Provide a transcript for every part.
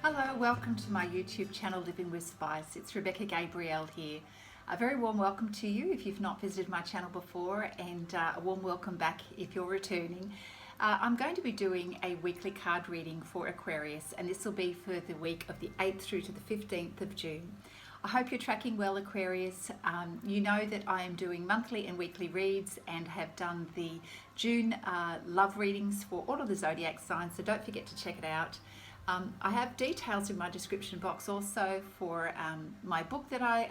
Hello, welcome to my YouTube channel Living with Spice. It's Rebecca Gabrielle here. A very warm welcome to you if you've not visited my channel before, and a warm welcome back if you're returning. I'm going to be doing a weekly card reading for Aquarius, and this will be for the week of the 8th through to the 15th of June. I hope you're tracking well, Aquarius. You know that I am doing monthly and weekly reads and have done the June love readings for all of the zodiac signs, so don't forget to check it out. I have details in my description box also for my book that I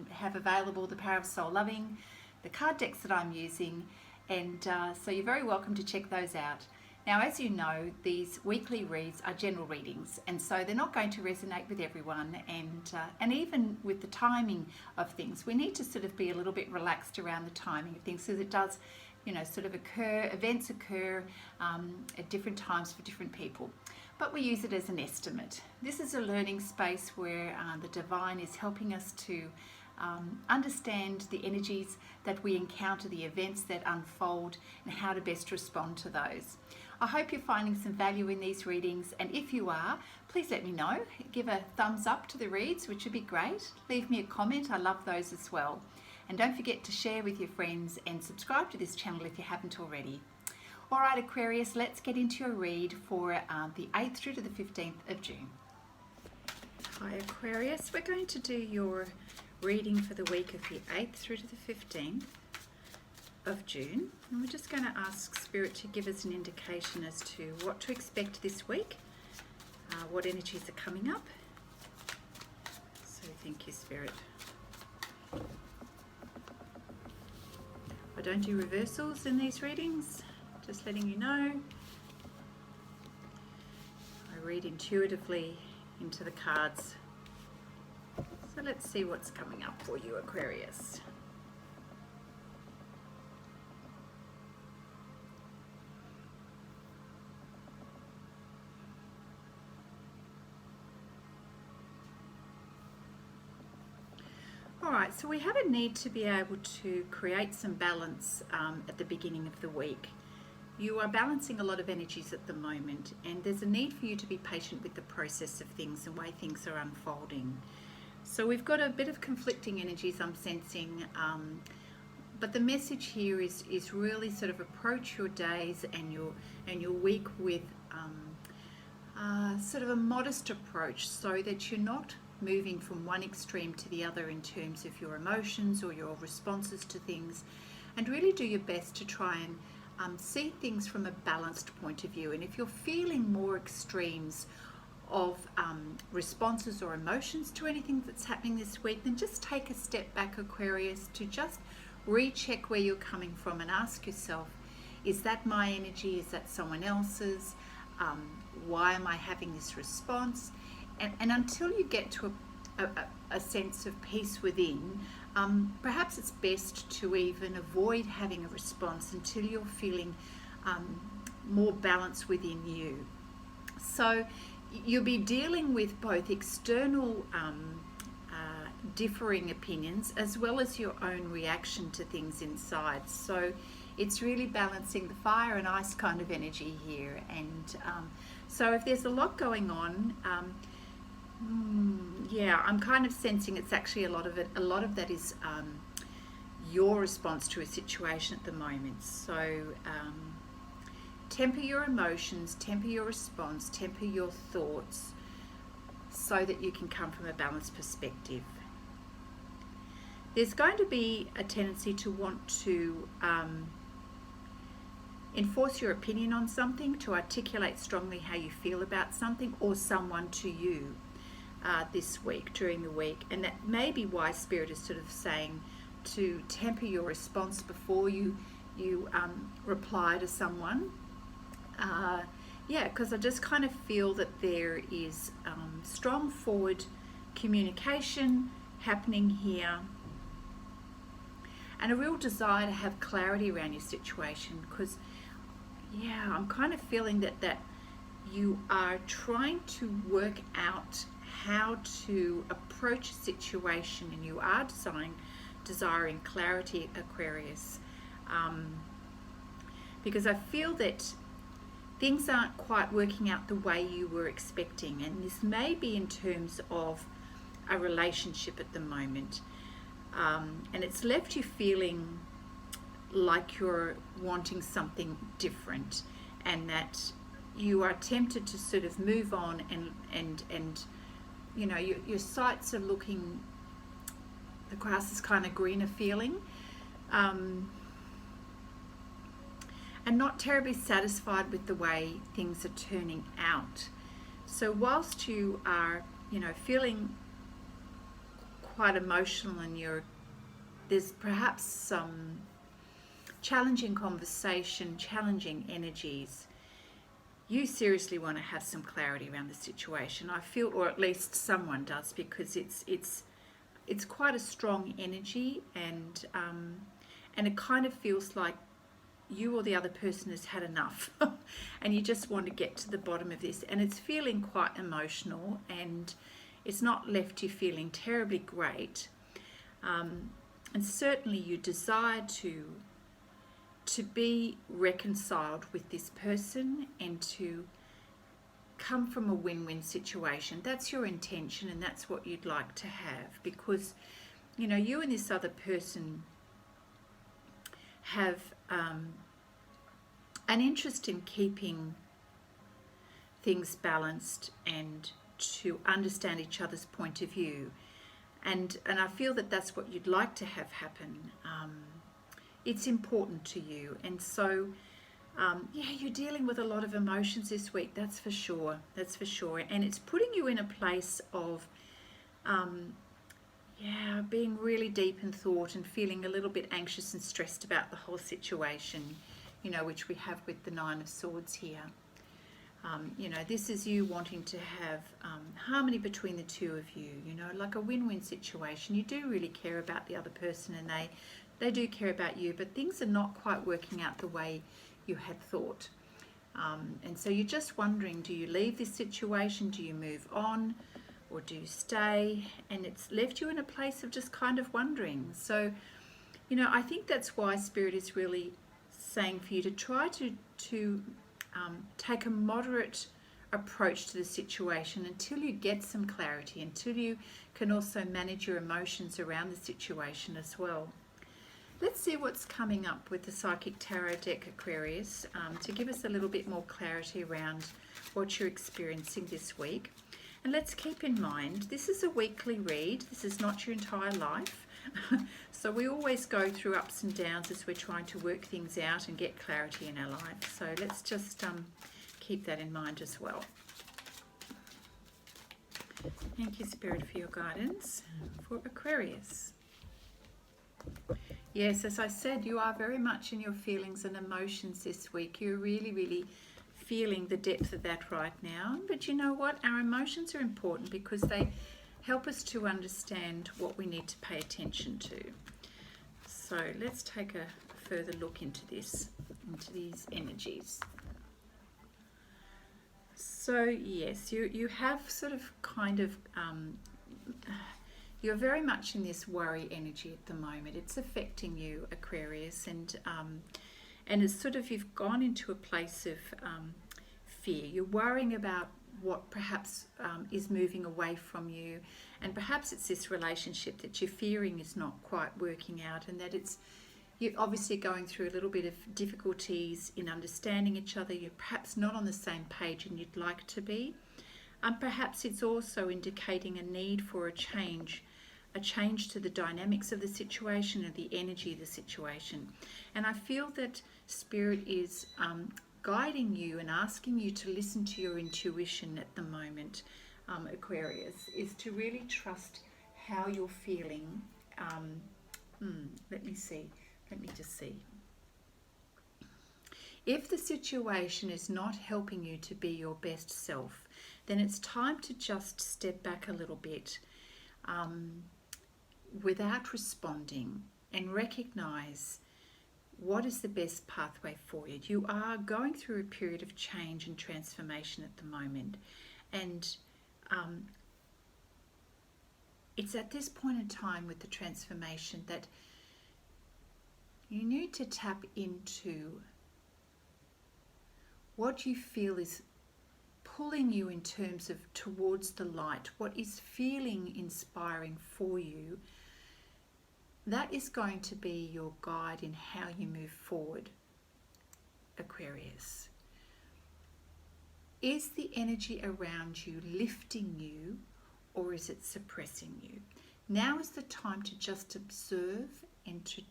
have available, The Power of Soul Loving, the card decks that I'm using, and so you're very welcome to check those out. Now, as you know, these weekly reads are general readings, and so they're not going to resonate with everyone, and even with the timing of things, we need to sort of be a little bit relaxed around the timing of things, because it does, sort of events occur at different times for different people. But we use it as an estimate. This is a learning space where the divine is helping us to understand the energies that we encounter, the events that unfold, and how to best respond to those. I hope you're finding some value in these readings, and if you are, please let me know. Give a thumbs up to the reads, which would be great. Leave me a comment, I love those as well. And don't forget to share with your friends and subscribe to this channel if you haven't already. All right, Aquarius, let's get into your read for the 8th through to the 15th of June. Hi, Aquarius. We're going to do your reading for the week of the 8th through to the 15th of June. And we're just going to ask Spirit to give us an indication as to what to expect this week, what energies are coming up. So thank you, Spirit. I don't do reversals in these readings. Just letting you know, I read intuitively into the cards. So let's see what's coming up for you, Aquarius. Alright, so we have a need to be able to create some balance at the beginning of the week. You are balancing a lot of energies at the moment, and there's a need for you to be patient with the process of things and the way things are unfolding. So we've got a bit of conflicting energies I'm sensing, but the message here is really sort of approach your days and your week with sort of a modest approach, so that you're not moving from one extreme to the other in terms of your emotions or your responses to things, and really do your best to try and see things from a balanced point of view. And if you're feeling more extremes of responses or emotions to anything that's happening this week, then just take a step back, Aquarius, to just recheck where you're coming from and ask yourself, is that my energy? Is that someone else's? Why am I having this response? And until you get to a sense of peace within, perhaps it's best to even avoid having a response until you're feeling more balance within you. So you'll be dealing with both external differing opinions as well as your own reaction to things inside. So it's really balancing the fire and ice kind of energy here. And so if there's a lot going on, yeah, I'm kind of sensing it's actually a lot of that is your response to a situation at the moment. So temper your emotions, temper your response, temper your thoughts, so that you can come from a balanced perspective. There's going to be a tendency to want to enforce your opinion on something, to articulate strongly how you feel about something or someone to you this week, during the week. And that may be why Spirit is sort of saying to temper your response before you reply to someone. Yeah, because I just kind of feel that there is strong forward communication happening here, and a real desire to have clarity around your situation, because yeah, I'm kind of feeling that you are trying to work out how to approach a situation, and you are desiring clarity, Aquarius, because I feel that things aren't quite working out the way you were expecting, and this may be in terms of a relationship at the moment, and it's left you feeling like you're wanting something different, and that you are tempted to sort of move on, and you know, your sights are looking, the grass is kind of greener feeling, and not terribly satisfied with the way things are turning out. So whilst you are, you know, feeling quite emotional, and there's perhaps some challenging conversation, challenging energies, you seriously want to have some clarity around the situation. I feel, or at least someone does, because it's quite a strong energy, and it kind of feels like you or the other person has had enough and you just want to get to the bottom of this, and it's feeling quite emotional, and it's not left you feeling terribly great, and certainly you desire to be reconciled with this person and to come from a win-win situation. That's your intention, and that's what you'd like to have, because you know, you and this other person have an interest in keeping things balanced and to understand each other's point of view, and I feel that that's what you'd like to have happen. It's important to you, and so yeah, you're dealing with a lot of emotions this week, that's for sure, and it's putting you in a place of yeah, being really deep in thought and feeling a little bit anxious and stressed about the whole situation, you know, which we have with the Nine of Swords here. You know, this is you wanting to have harmony between the two of you, you know, like a win-win situation. You do really care about the other person, and they do care about you, but things are not quite working out the way you had thought. And so you're just wondering, do you leave this situation? Do you move on? Or do you stay? And it's left you in a place of just kind of wondering. So, you know, I think that's why Spirit is really saying for you to try to take a moderate approach to the situation until you get some clarity, until you can also manage your emotions around the situation as well. Let's see what's coming up with the Psychic Tarot deck, Aquarius, to give us a little bit more clarity around what you're experiencing this week. And let's keep in mind, this is a weekly read. This is not your entire life. So we always go through ups and downs as we're trying to work things out and get clarity in our life. So let's just keep that in mind as well. Thank you, Spirit, for your guidance for Aquarius. Yes, as I said, you are very much in your feelings and emotions this week. You're really, really feeling the depth of that right now. But you know what? Our emotions are important because they help us to understand what we need to pay attention to. So let's take a further look into this, into these energies. So yes, you have sort of kind of you're very much in this worry energy at the moment. It's affecting you, Aquarius, and it's sort of, you've gone into a place of fear. You're worrying about what perhaps is moving away from you, and perhaps it's this relationship that you're fearing is not quite working out, and that you're obviously going through a little bit of difficulties in understanding each other. You're perhaps not on the same page and you'd like to be. Perhaps it's also indicating a need for a change to the dynamics of the situation and the energy of the situation. And I feel that Spirit is guiding you and asking you to listen to your intuition at the moment, Aquarius, is to really trust how you're feeling. Let me just see. If the situation is not helping you to be your best self, then it's time to just step back a little bit without responding and recognize what is the best pathway for you. You are going through a period of change and transformation at the moment, and it's at this point in time with the transformation that you need to tap into what you feel is pulling you in terms of towards the light, what is feeling inspiring for you, that is going to be your guide in how you move forward, Aquarius. Is the energy around you lifting you, or is it suppressing you? Now is the time to just observe and to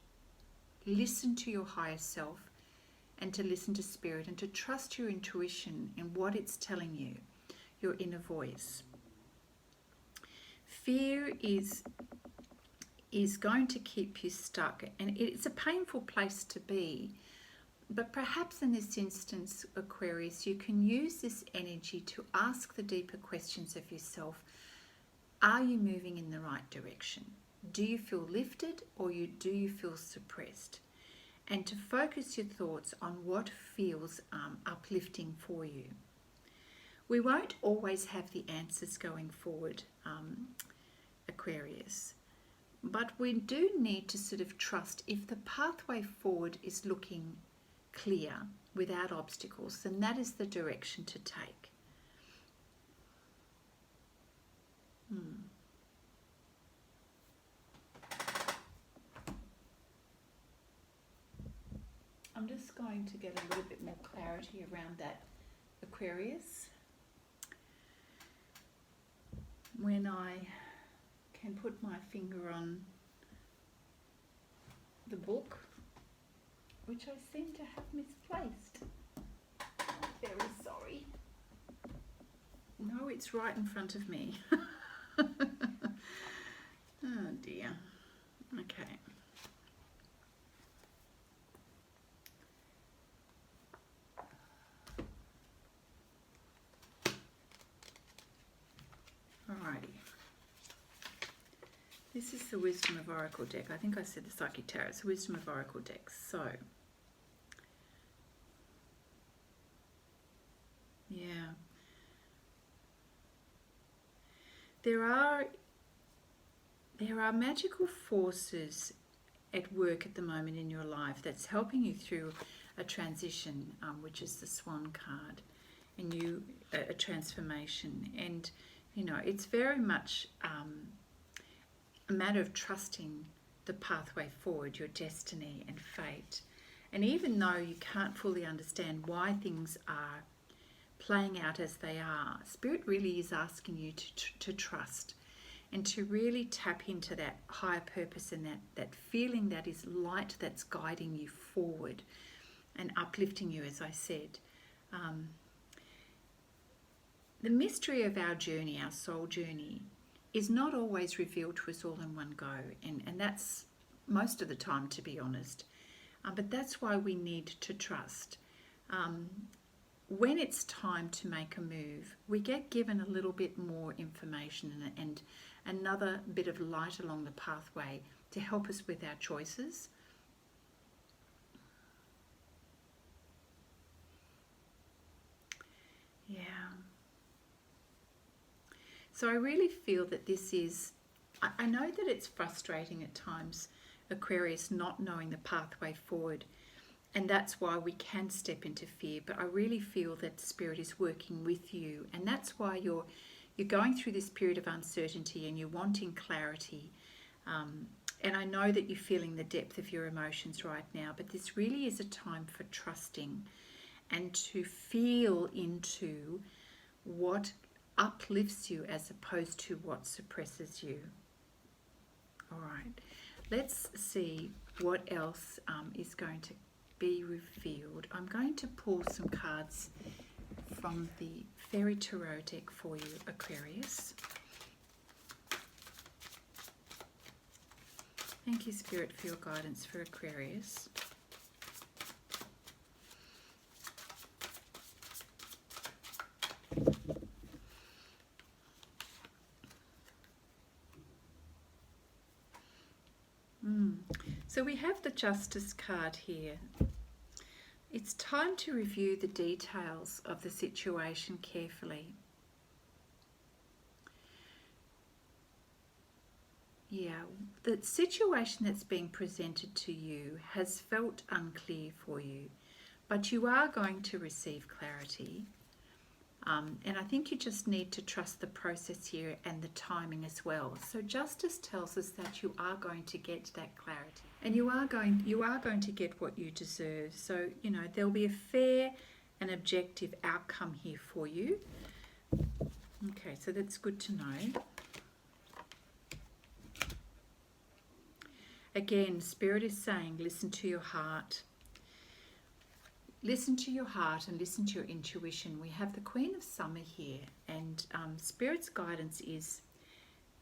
listen to your higher self and to listen to spirit and to trust your intuition and what it's telling you, your inner voice. Fear is going to keep you stuck, and it's a painful place to be. But perhaps in this instance, Aquarius, you can use this energy to ask the deeper questions of yourself. Are you moving in the right direction? Do you feel lifted, or do you feel suppressed? And to focus your thoughts on what feels uplifting for you. We won't always have the answers going forward, Aquarius. But we do need to sort of trust, if the pathway forward is looking clear without obstacles, then that is the direction to take. I'm just going to get a little bit more clarity around that, Aquarius. When I can put my finger on the book, which I seem to have misplaced. I'm very sorry. No, it's right in front of me. Oh dear. Okay. Alrighty. This is the Wisdom of Oracle deck. I think I said the Psychic Tarot. It's the Wisdom of Oracle deck. So, yeah. There are magical forces at work at the moment in your life that's helping you through a transition, which is the Swan card, and a transformation. And, you know, it's very much a matter of trusting the pathway forward, your destiny and fate. And even though you can't fully understand why things are playing out as they are, Spirit really is asking you to trust and to really tap into that higher purpose and that feeling that is light, that's guiding you forward and uplifting you, as I said. The mystery of our journey, our soul journey, is not always revealed to us all in one go, and that's most of the time, to be honest. But that's why we need to trust. When it's time to make a move, we get given a little bit more information and another bit of light along the pathway to help us with our choices. Yeah. So I really feel that this is, I know that it's frustrating at times, Aquarius, not knowing the pathway forward. And that's why we can step into fear. But I really feel that Spirit is working with you. And that's why you're going through this period of uncertainty and you're wanting clarity. And I know that you're feeling the depth of your emotions right now. But this really is a time for trusting and to feel into what uplifts you as opposed to what suppresses you. All right. Let's see what else is going to be revealed. I'm going to pull some cards from the Fairy Tarot deck for you, Aquarius. Thank you, Spirit, for your guidance for Aquarius. So we have the Justice card here. It's time to review the details of the situation carefully. Yeah, the situation that's being presented to you has felt unclear for you, but you are going to receive clarity. And I think you just need to trust the process here and the timing as well. So justice tells us that you are going to get that clarity, and you are going to get what you deserve. So, you know, there'll be a fair and objective outcome here for you. Okay, so that's good to know. Again, Spirit is saying, listen to your heart. Listen to your heart and listen to your intuition. We have the Queen of Summer here, and Spirit's guidance is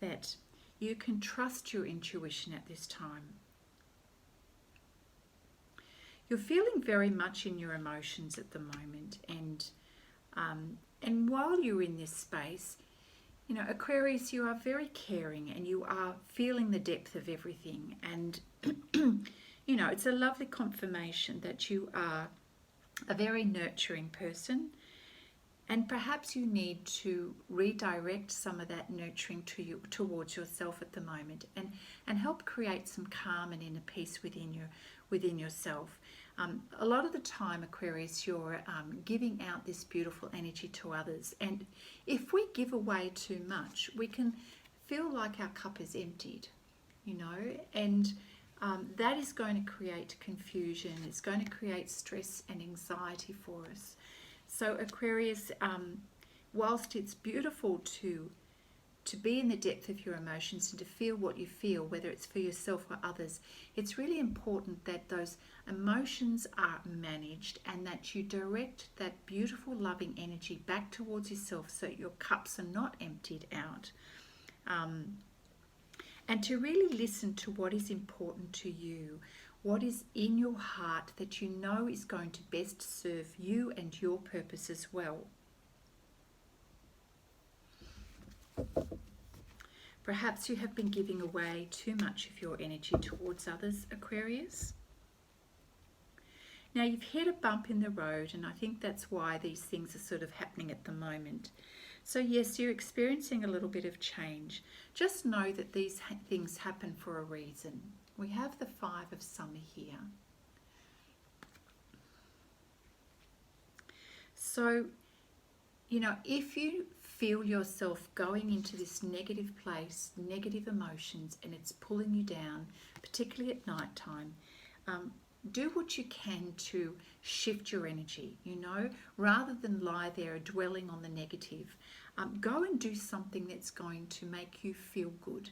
that you can trust your intuition at this time. You're feeling very much in your emotions at the moment, and while you're in this space, you know, Aquarius, you are very caring and you are feeling the depth of everything, and you know, it's a lovely confirmation that you are a very nurturing person, and perhaps you need to redirect some of that nurturing towards yourself at the moment, and help create some calm and inner peace within yourself. A lot of the time, Aquarius, you're giving out this beautiful energy to others, and if we give away too much, we can feel like our cup is emptied, you know, and that is going to create confusion. It's going to create stress and anxiety for us. So Aquarius, whilst it's beautiful to be in the depth of your emotions and to feel what you feel, whether it's for yourself or others, it's really important that those emotions are managed and that you direct that beautiful loving energy back towards yourself so your cups are not emptied out. And to really listen to what is important to you, what is in your heart that you know is going to best serve you and your purpose as well. Perhaps you have been giving away too much of your energy towards others, Aquarius. Now, you've hit a bump in the road, and I think that's why these things are sort of happening at the moment. So yes, you're experiencing a little bit of change. Just know that these things happen for a reason. We have the Five of Summer here. So, you know, if you feel yourself going into this negative place, negative emotions, and it's pulling you down, particularly at night time, do what you can to shift your energy, you know, rather than lie there dwelling on the negative. Go and do something that's going to make you feel good.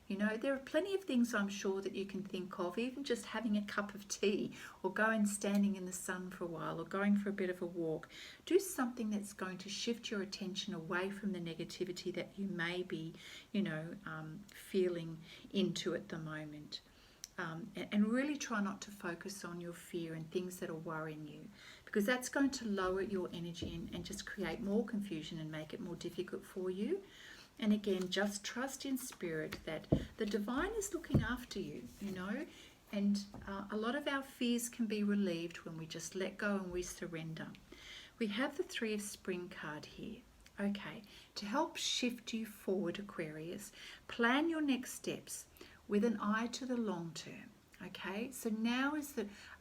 You know, there are plenty of things I'm sure that you can think of, even just having a cup of tea, or going standing in the sun for a while, or going for a bit of a walk. Do something that's going to shift your attention away from the negativity that you may be, you know, feeling into at the moment. And really try not to focus on your fear and things that are worrying you, because that's going to lower your energy and just create more confusion and make it more difficult for you. And again, just trust in Spirit that the divine is looking after you, you know, and a lot of our fears can be relieved when we just let go and we surrender. We have the Three of Spring card here. Okay, to help shift you forward, Aquarius, plan your next steps with an eye to the long term. Okay, so now is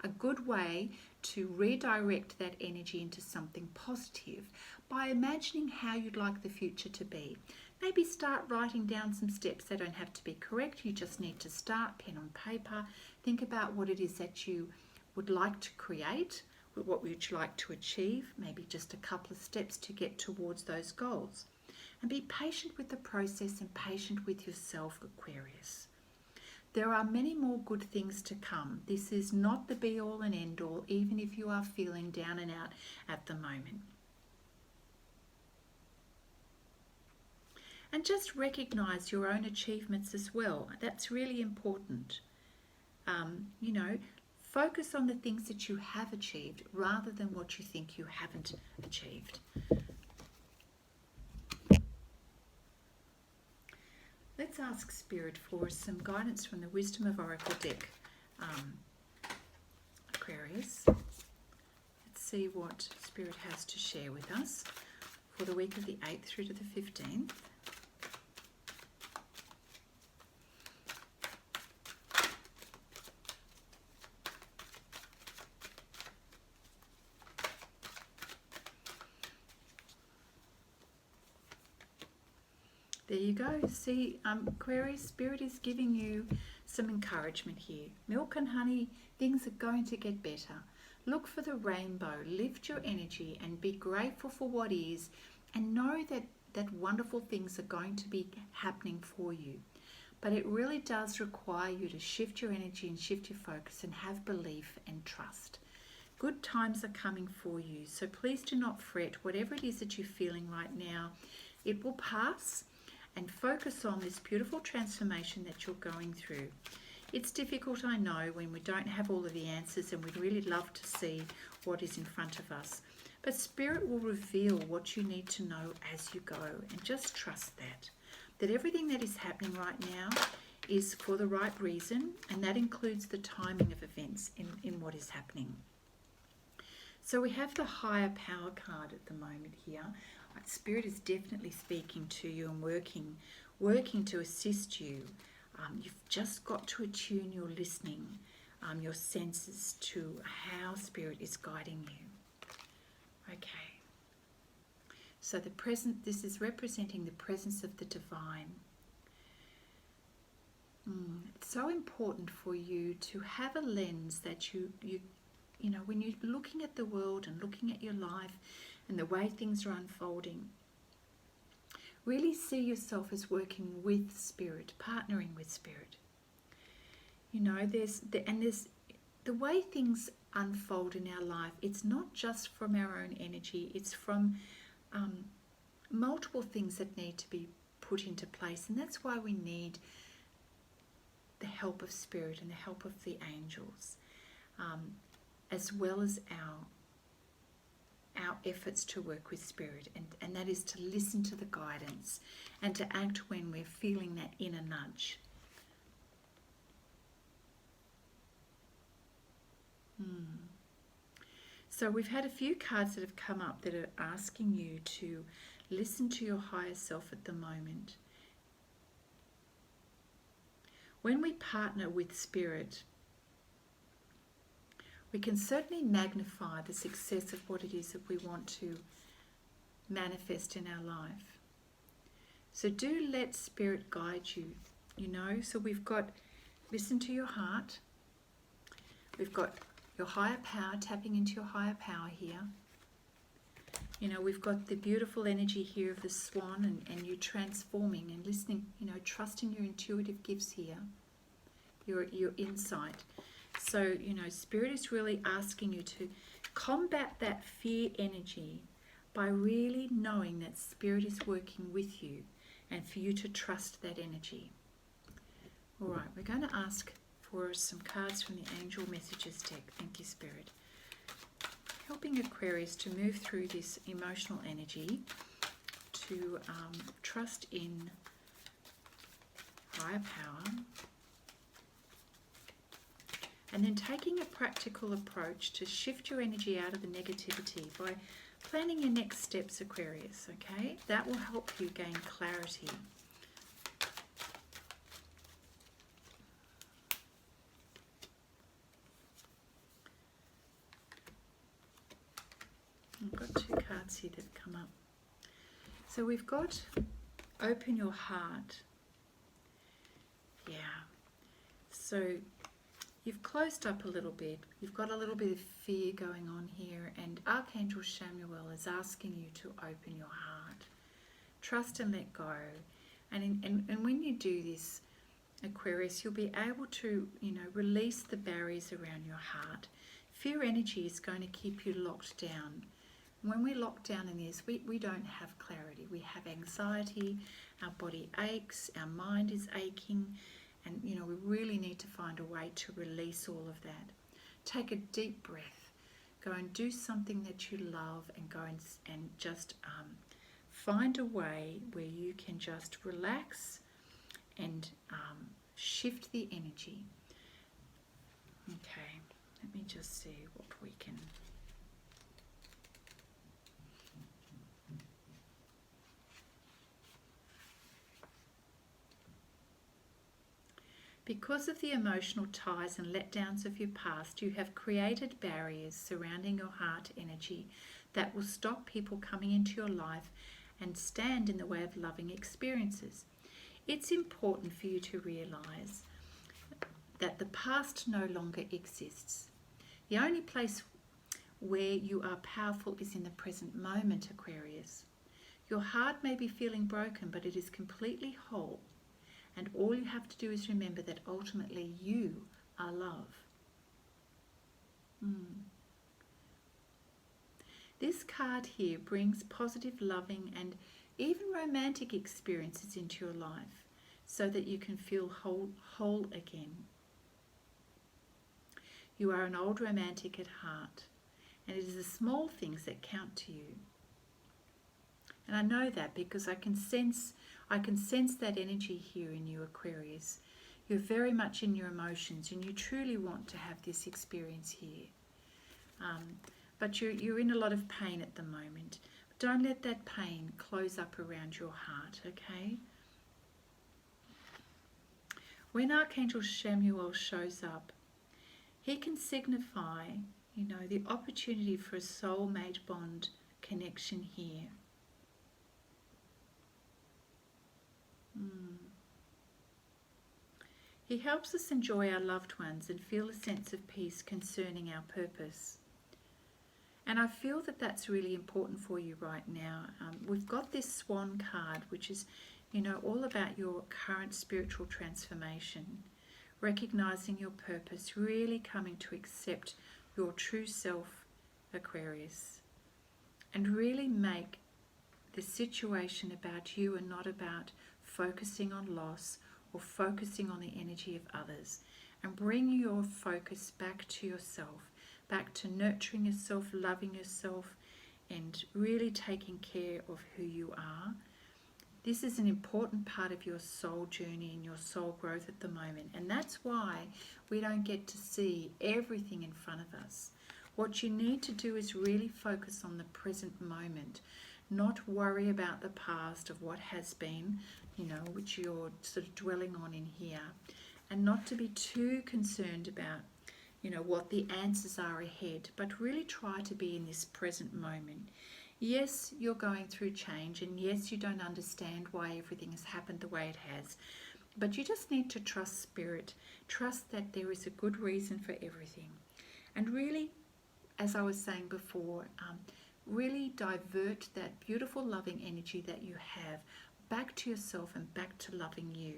a good way to redirect that energy into something positive by imagining how you'd like the future to be. Maybe start writing down some steps. They don't have to be correct. You just need to start, pen on paper. Think about what it is that you would like to create, what would you like to achieve, maybe just a couple of steps to get towards those goals. And be patient with the process and patient with yourself, Aquarius. There are many more good things to come. This is not the be-all and end-all, even if you are feeling down and out at the moment. And just recognize your own achievements as well. That's really important. You know, focus on the things that you have achieved rather than what you think you haven't achieved. Let's ask Spirit for some guidance from the Wisdom of Oracle deck, Aquarius. Let's see what Spirit has to share with us for the week of the 8th through to the 15th. There you go. See, Aquarius, Spirit is giving you some encouragement here. Milk and honey, things are going to get better. Look for the rainbow, lift your energy and be grateful for what is, and know that wonderful things are going to be happening for you. But it really does require you to shift your energy and shift your focus and have belief and trust. Good times are coming for you, so please do not fret. Whatever it is that you're feeling right now, it will pass, and focus on this beautiful transformation that you're going through. It's difficult, I know, when we don't have all of the answers and we'd really love to see what is in front of us. But Spirit will reveal what you need to know as you go, and just trust that everything that is happening right now is for the right reason, and that includes the timing of events in what is happening. So we have the higher power card at the moment here. Spirit is definitely speaking to you and working to assist you. You've just got to attune your listening, your senses to how Spirit is guiding you. Okay. So this is representing the presence of the divine. It's so important for you to have a lens that you know, when you're looking at the world and looking at your life and the way things are unfolding, really see yourself as working with Spirit, partnering with Spirit. You know, there's the way things unfold in our life. It's not just from our own energy. It's from multiple things that need to be put into place, and that's why we need the help of Spirit and the help of the angels, as well as our efforts to work with Spirit, and that is to listen to the guidance and to act when we're feeling that inner nudge. So we've had a few cards that have come up that are asking you to listen to your higher self at the moment. When we partner with Spirit, we can certainly magnify the success of what it is that we want to manifest in our life. So do let Spirit guide you, you know. So we've got listen to your heart. We've got your higher power, tapping into your higher power here. You know, we've got the beautiful energy here of the swan and you transforming and listening, you know, trusting your intuitive gifts here, your insight. So, you know, Spirit is really asking you to combat that fear energy by really knowing that Spirit is working with you and for you to trust that energy. All right, we're going to ask for some cards from the Angel Messages deck. Thank you, Spirit. Helping Aquarius to move through this emotional energy, to trust in higher power, and then taking a practical approach to shift your energy out of the negativity by planning your next steps, Aquarius, okay? That will help you gain clarity. I've got two cards here that have come up. So we've got open your heart. Yeah. So you've closed up a little bit. You've got a little bit of fear going on here, and Archangel Chamuel is asking you to open your heart. Trust and let go. And when you do this, Aquarius, you'll be able to, you know, release the barriers around your heart. Fear energy is going to keep you locked down. When we lock down in this, we don't have clarity. We have anxiety, our body aches, our mind is aching, and you know, we really need to find a way to release all of that. Take a deep breath. Go and do something that you love, and go and just find a way where you can just relax and shift the energy. Okay, let me just see what we can... Because of the emotional ties and letdowns of your past, you have created barriers surrounding your heart energy that will stop people coming into your life and stand in the way of loving experiences. It's important for you to realize that the past no longer exists. The only place where you are powerful is in the present moment, Aquarius. Your heart may be feeling broken, but it is completely whole. And all you have to do is remember that ultimately you are love. This card here brings positive, loving, and even romantic experiences into your life so that you can feel whole again. You are an old romantic at heart, and it is the small things that count to you. And I know that because I can sense that energy here in you, Aquarius. You're very much in your emotions, and you truly want to have this experience here. But you're in a lot of pain at the moment. Don't let that pain close up around your heart, okay? When Archangel Chamuel shows up, he can signify, the opportunity for a soulmate bond connection here. He helps us enjoy our loved ones and feel a sense of peace concerning our purpose. And I feel that that's really important for you right now. We've got this Swan card, which is, all about your current spiritual transformation, recognizing your purpose, really coming to accept your true self, Aquarius, and really make the situation about you and not about focusing on loss or focusing on the energy of others, and bring your focus back to yourself, back to nurturing yourself, loving yourself, and really taking care of who you are. This is an important part of your soul journey and your soul growth at the moment, and that's why we don't get to see everything in front of us. What you need to do is really focus on the present moment, not worry about the past of what has been, which you're sort of dwelling on in here, and not to be too concerned about, what the answers are ahead, but really try to be in this present moment. Yes, you're going through change, and yes, you don't understand why everything has happened the way it has, but you just need to trust Spirit, trust that there is a good reason for everything, and really, as I was saying before, really divert that beautiful loving energy that you have back to yourself and back to loving you.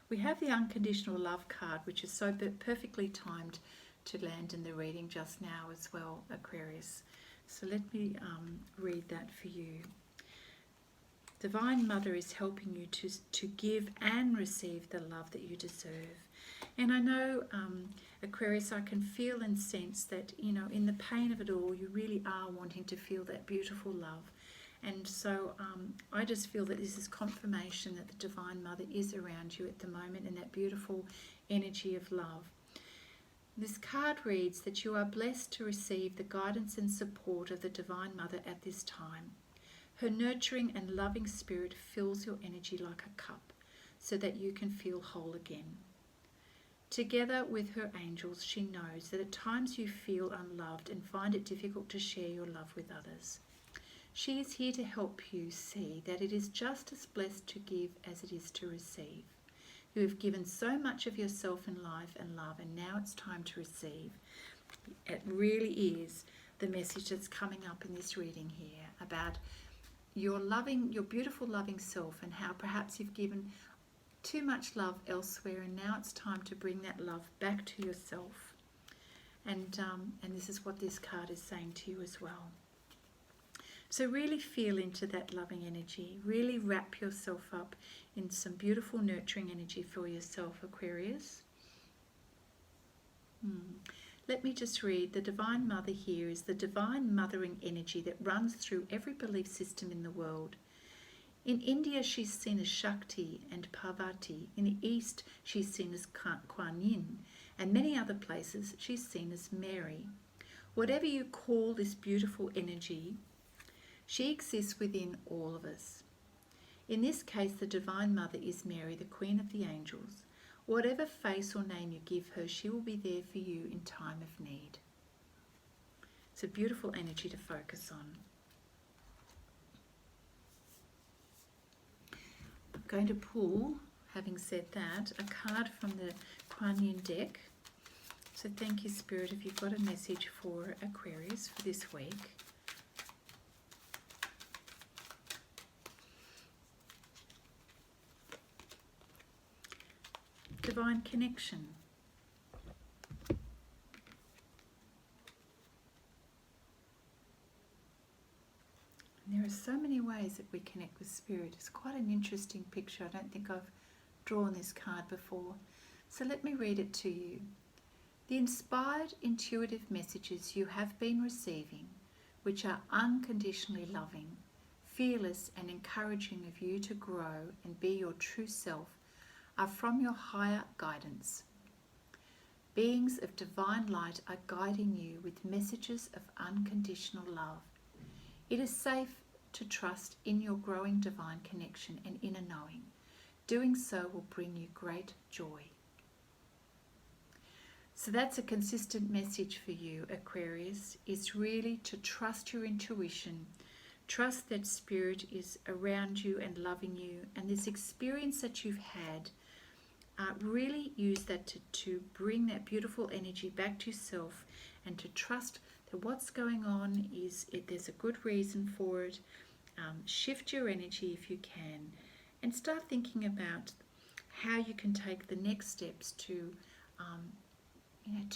We have the unconditional love card, which is so perfectly timed to land in the reading just now as well, Aquarius. So let me read that for you. Divine Mother is helping you to give and receive the love that you deserve. And I know, Aquarius, I can feel and sense that, in the pain of it all, you really are wanting to feel that beautiful love. And so I just feel that this is confirmation that the Divine Mother is around you at the moment in that beautiful energy of love. This card reads that you are blessed to receive the guidance and support of the Divine Mother at this time. Her nurturing and loving spirit fills your energy like a cup so that you can feel whole again. Together with her angels, she knows that at times you feel unloved and find it difficult to share your love with others. She is here to help you see that it is just as blessed to give as it is to receive. You have given so much of yourself in life and love, and now it's time to receive. It really is the message that's coming up in this reading here about your beautiful loving self, and how perhaps you've given too much love elsewhere, and now it's time to bring that love back to yourself. And this is what this card is saying to you as well. So really feel into that loving energy. Really wrap yourself up in some beautiful nurturing energy for yourself, Aquarius. Let me just read. The Divine Mother here is the divine mothering energy that runs through every belief system in the world. In India, she's seen as Shakti and Parvati. In the East, she's seen as Kuan Yin. And many other places, she's seen as Mary. Whatever you call this beautiful energy, she exists within all of us. In this case, the Divine Mother is Mary, the Queen of the Angels. Whatever face or name you give her, she will be there for you in time of need. It's a beautiful energy to focus on. going to pull, having said that, a card from the Kuan Yin deck. So thank you, Spirit, if you've got a message for Aquarius for this week. Divine connection. There are so many ways that we connect with Spirit. It's quite an interesting picture. I don't think I've drawn this card before. So let me read it to you. The inspired, intuitive messages you have been receiving, which are unconditionally loving, fearless and encouraging of you to grow and be your true self, are from your higher guidance. Beings of divine light are guiding you with messages of unconditional love. It is safe to trust in your growing divine connection and inner knowing. Doing so will bring you great joy. So that's a consistent message for you, Aquarius, is really to trust your intuition, trust that Spirit is around you and loving you, and this experience that you've had, really use that to bring that beautiful energy back to yourself and to trust that what's going on there's a good reason for it. Shift your energy if you can and start thinking about how you can take the next steps to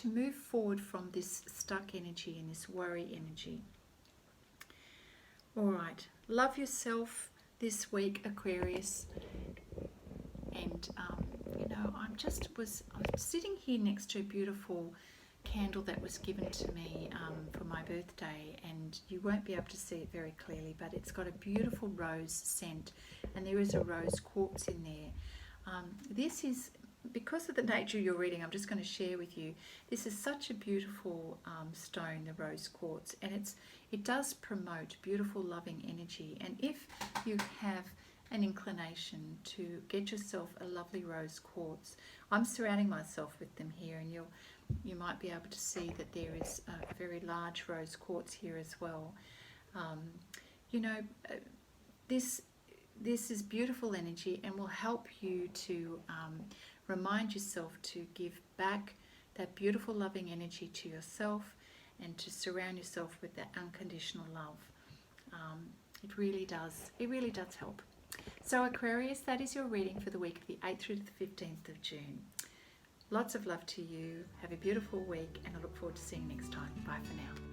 move forward from this stuck energy and this worry energy. All right, love yourself this week, Aquarius. And I was sitting here next to a beautiful candle that was given to me for my birthday, and you won't be able to see it very clearly, but it's got a beautiful rose scent, and there is a rose quartz in there. This is, because of the nature of your reading, I'm just going to share with you, this is such a beautiful stone, the rose quartz, and it does promote beautiful loving energy. And if you have an inclination to get yourself a lovely rose quartz, I'm surrounding myself with them here, and you might be able to see that there is a very large rose quartz here as well. This is beautiful energy and will help you to remind yourself to give back that beautiful loving energy to yourself and to surround yourself with that unconditional love. It really does help. So Aquarius, that is your reading for the week of the 8th through to the 15th of June. Lots of love to you. Have a beautiful week, and I look forward to seeing you next time. Bye for now.